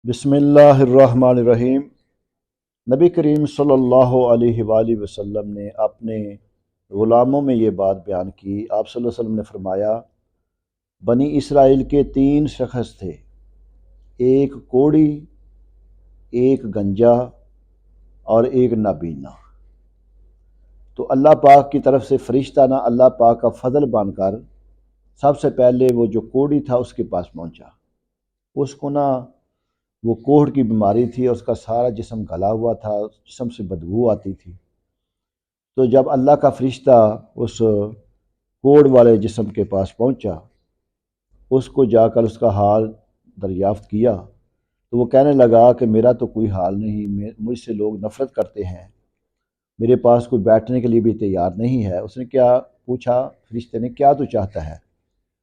بسم اللہ الرحمن الرحیم۔ نبی کریم صلی اللہ علیہ وآلہ وسلم نے اپنے غلاموں میں یہ بات بیان کی۔ آپ صلی اللہ علیہ وسلم نے فرمایا، بنی اسرائیل کے 3 شخص تھے، ایک کوڑی، ایک گنجا اور ایک نابینا۔ تو اللہ پاک کی طرف سے فرشتہ نہ اللہ پاک کا فضل بن کر سب سے پہلے وہ جو کوڑی تھا اس کے پاس پہنچا۔ اس کو نہ وہ کوڑ کی بیماری تھی، اس کا سارا جسم گلا ہوا تھا، جسم سے بدبو آتی تھی۔ تو جب اللہ کا فرشتہ اس کوڑ والے جسم کے پاس پہنچا، اس کو جا کر اس کا حال دریافت کیا، تو وہ کہنے لگا کہ میرا تو کوئی حال نہیں، مجھ سے لوگ نفرت کرتے ہیں، میرے پاس کوئی بیٹھنے کے لیے بھی تیار نہیں ہے۔ اس نے کیا پوچھا فرشتے نے، کیا تو چاہتا ہے؟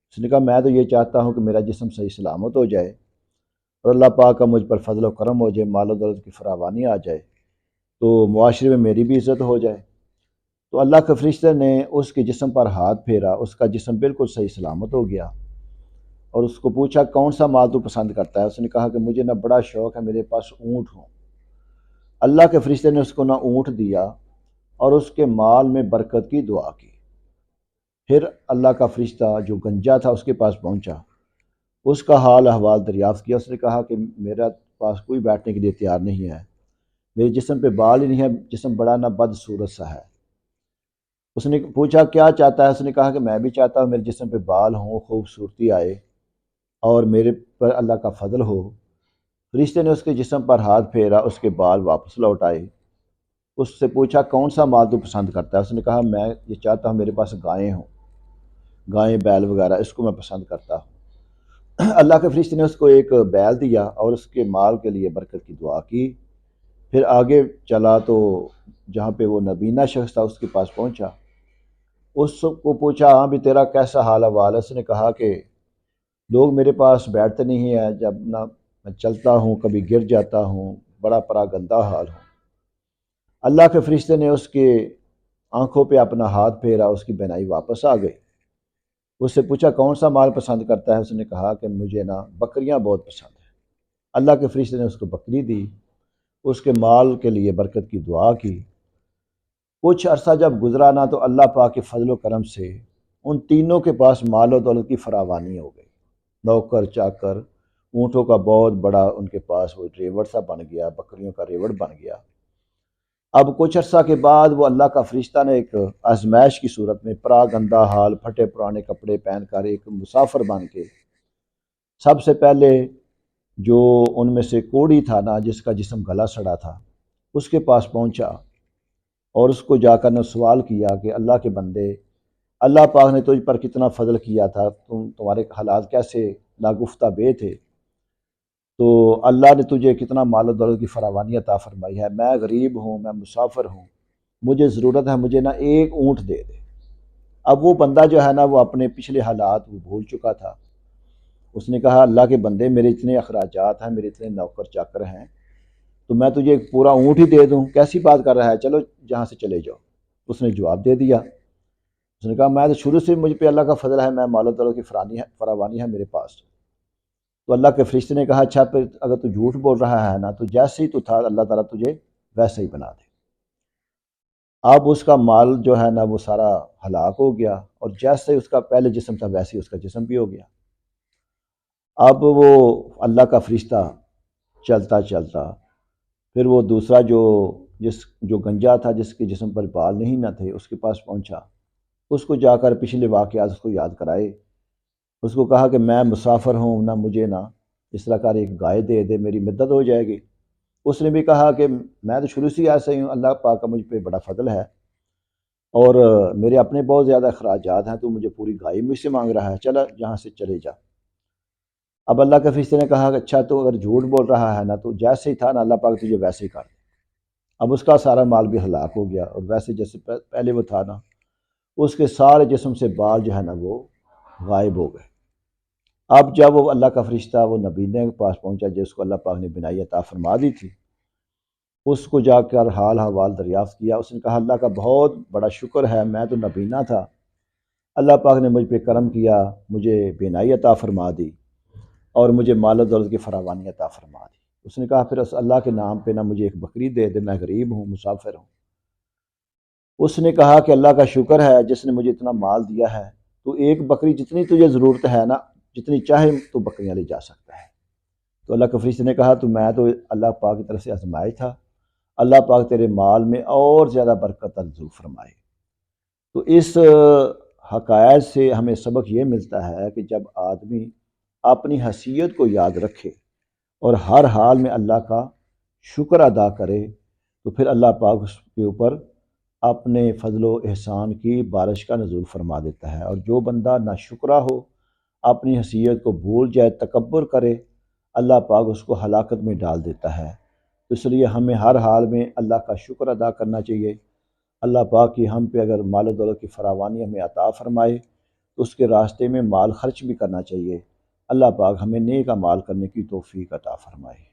اس نے کہا میں تو یہ چاہتا ہوں کہ میرا جسم صحیح سلامت ہو جائے اور اللہ پاک کا مجھ پر فضل و کرم ہو جائے، مال و دولت کی فراوانی آ جائے، تو معاشرے میں میری بھی عزت ہو جائے۔ تو اللہ کے فرشتے نے اس کے جسم پر ہاتھ پھیرا، اس کا جسم بالکل صحیح سلامت ہو گیا، اور اس کو پوچھا کون سا مال تو پسند کرتا ہے؟ اس نے کہا کہ مجھے نہ بڑا شوق ہے میرے پاس اونٹ ہوں۔ اللہ کے فرشتے نے اس کو نہ اونٹ دیا اور اس کے مال میں برکت کی دعا کی۔ پھر اللہ کا فرشتہ جو گنجا تھا اس کے پاس پہنچا، اس کا حال احوال دریافت کیا۔ اس نے کہا کہ میرا پاس کوئی بیٹھنے کے لیے تیار نہیں ہے، میرے جسم پہ بال ہی نہیں ہے، جسم بڑا نہ بدصورت سا ہے۔ اس نے پوچھا کیا چاہتا ہے؟ اس نے کہا کہ میں بھی چاہتا ہوں میرے جسم پہ بال ہوں، خوبصورتی آئے اور میرے پر اللہ کا فضل ہو۔ فرشتے نے اس کے جسم پر ہاتھ پھیرا، اس کے بال واپس لوٹ آئے۔ اس سے پوچھا کون سا مال تو پسند کرتا ہے؟ اس نے کہا میں یہ چاہتا ہوں میرے پاس گائیں ہوں، گائیں بیل وغیرہ، اس کو میں پسند کرتا ہوں۔ اللہ کے فرشتے نے اس کو ایک بیل دیا اور اس کے مال کے لیے برکت کی دعا کی۔ پھر آگے چلا تو جہاں پہ وہ نبینا شخص تھا اس کے پاس پہنچا، اس کو پوچھا ہاں بھی تیرا کیسا حال احوال ہے؟ اس نے کہا کہ لوگ میرے پاس بیٹھتے نہیں ہیں، جب نہ میں چلتا ہوں کبھی گر جاتا ہوں، بڑا پرا گندہ حال ہوں۔ اللہ کے فرشتے نے اس کے آنکھوں پہ اپنا ہاتھ پھیرا، اس کی بینائی واپس آ گئی۔ اس سے پوچھا کون سا مال پسند کرتا ہے؟ اس نے کہا کہ مجھے نا بکریاں بہت پسند ہیں۔ اللہ کے فرشتے نے اس کو بکری دی، اس کے مال کے لیے برکت کی دعا کی۔ کچھ عرصہ جب گزرا نا تو اللہ پاک کے فضل و کرم سے ان تینوں کے پاس مال و دولت کی فراوانی ہو گئی، نوکر چاکر، اونٹوں کا بہت بڑا ان کے پاس وہ ریوڑ سا بن گیا، بکریوں کا ریوڑ بن گیا۔ اب کچھ عرصہ کے بعد وہ اللہ کا فرشتہ نے ایک آزمائش کی صورت میں پرا گندہ حال، پھٹے پرانے کپڑے پہن کر ایک مسافر بن کے سب سے پہلے جو ان میں سے کوڑی تھا نا جس کا جسم گلا سڑا تھا اس کے پاس پہنچا، اور اس کو جا کر نے سوال کیا کہ اللہ کے بندے، اللہ پاک نے تجھ پر کتنا فضل کیا تھا، تمہارے حالات کیسے ناگفتہ بے تھے، تو اللہ نے تجھے کتنا مال و دولت کی فراوانی عطا فرمائی ہے، میں غریب ہوں، میں مسافر ہوں، مجھے ضرورت ہے، مجھے نا ایک اونٹ دے دے۔ اب وہ بندہ جو ہے نا وہ اپنے پچھلے حالات وہ بھول چکا تھا۔ اس نے کہا اللہ کے بندے میرے اتنے اخراجات ہیں، میرے اتنے نوکر چاکر ہیں، تو میں تجھے ایک پورا اونٹ ہی دے دوں؟ کیسی بات کر رہا ہے، چلو جہاں سے چلے جاؤ۔ اس نے جواب دے دیا، اس نے کہا میں تو شروع سے مجھ پہ اللہ کا فضل ہے، میں مال و دولت کی فراوانی ہے میرے پاس۔ تو اللہ کے فرشتے نے کہا اچھا پھر اگر تو جھوٹ بول رہا ہے نا تو جیسے ہی تو تھا اللہ تعالیٰ تجھے ویسے ہی بنا دے۔ اب اس کا مال جو ہے نا وہ سارا ہلاک ہو گیا، اور جیسے اس کا پہلے جسم تھا ویسے ہی اس کا جسم بھی ہو گیا۔ اب وہ اللہ کا فرشتہ چلتا چلتا پھر وہ دوسرا جو گنجا تھا جس کے جسم پر بال نہیں نہ تھے اس کے پاس پہنچا، اس کو جا کر پچھلے واقعات اس کو یاد کرائے۔ اس کو کہا کہ میں مسافر ہوں، نہ مجھے نا اس طرح کا ایک گائے دے دے، میری مدد ہو جائے گی۔ اس نے بھی کہا کہ میں تو شروع سے ہی ایسا ہی ہوں، اللہ پاک کا مجھ پہ بڑا فضل ہے، اور میرے اپنے بہت زیادہ اخراجات ہیں، تو مجھے پوری گائے مجھ سے مانگ رہا ہے، چلا جہاں سے چلے جا۔ اب اللہ کے فرشتے نے کہا کہ اچھا تو اگر جھوٹ بول رہا ہے نا تو جیسے ہی تھا نا اللہ پاک تجھے ویسے ہی کر دے۔ اب اس کا سارا مال بھی ہلاک ہو گیا، اور ویسے جیسے پہلے وہ تھا نا اس کے سارے جسم سے بال جو ہے نا وہ غائب ہو گئے۔ اب جب وہ اللہ کا فرشتہ وہ نبینے کے پاس پہنچا جس کو اللہ پاک نے بینائی عطا فرما دی تھی، اس کو جا کر حال حوال دریافت کیا۔ اس نے کہا اللہ کا بہت بڑا شکر ہے، میں تو نبینا تھا، اللہ پاک نے مجھ پہ کرم کیا، مجھے بینائی عطا فرما دی اور مجھے مال و دولت کی فراوانی عطا فرما دی۔ اس نے کہا پھر اس اللہ کے نام پہ نہ مجھے ایک بکری دے دے، میں غریب ہوں، مسافر ہوں۔ اس نے کہا کہ اللہ کا شکر ہے جس نے مجھے اتنا مال دیا ہے، تو ایک بکری جتنی تجھے ضرورت ہے نا، جتنی چاہے تو بکریاں لے جا سکتا ہے۔ تو اللہ کے فرشتے نے کہا تو میں تو اللہ پاک کی طرف سے آزمائش تھا، اللہ پاک تیرے مال میں اور زیادہ برکت عطا فرمائے۔ تو اس حقائق سے ہمیں سبق یہ ملتا ہے کہ جب آدمی اپنی حیثیت کو یاد رکھے اور ہر حال میں اللہ کا شکر ادا کرے، تو پھر اللہ پاک اس کے اوپر اپنے فضل و احسان کی بارش کا نزول فرما دیتا ہے۔ اور جو بندہ ناشکرا ہو، اپنی حیثیت کو بھول جائے، تکبر کرے، اللہ پاک اس کو ہلاکت میں ڈال دیتا ہے۔ اس لیے ہمیں ہر حال میں اللہ کا شکر ادا کرنا چاہیے۔ اللہ پاک کی ہم پہ اگر مال و دولت کی فراوانی ہمیں عطا فرمائے تو اس کے راستے میں مال خرچ بھی کرنا چاہیے۔ اللہ پاک ہمیں نیک اعمال کرنے کی توفیق عطا فرمائے۔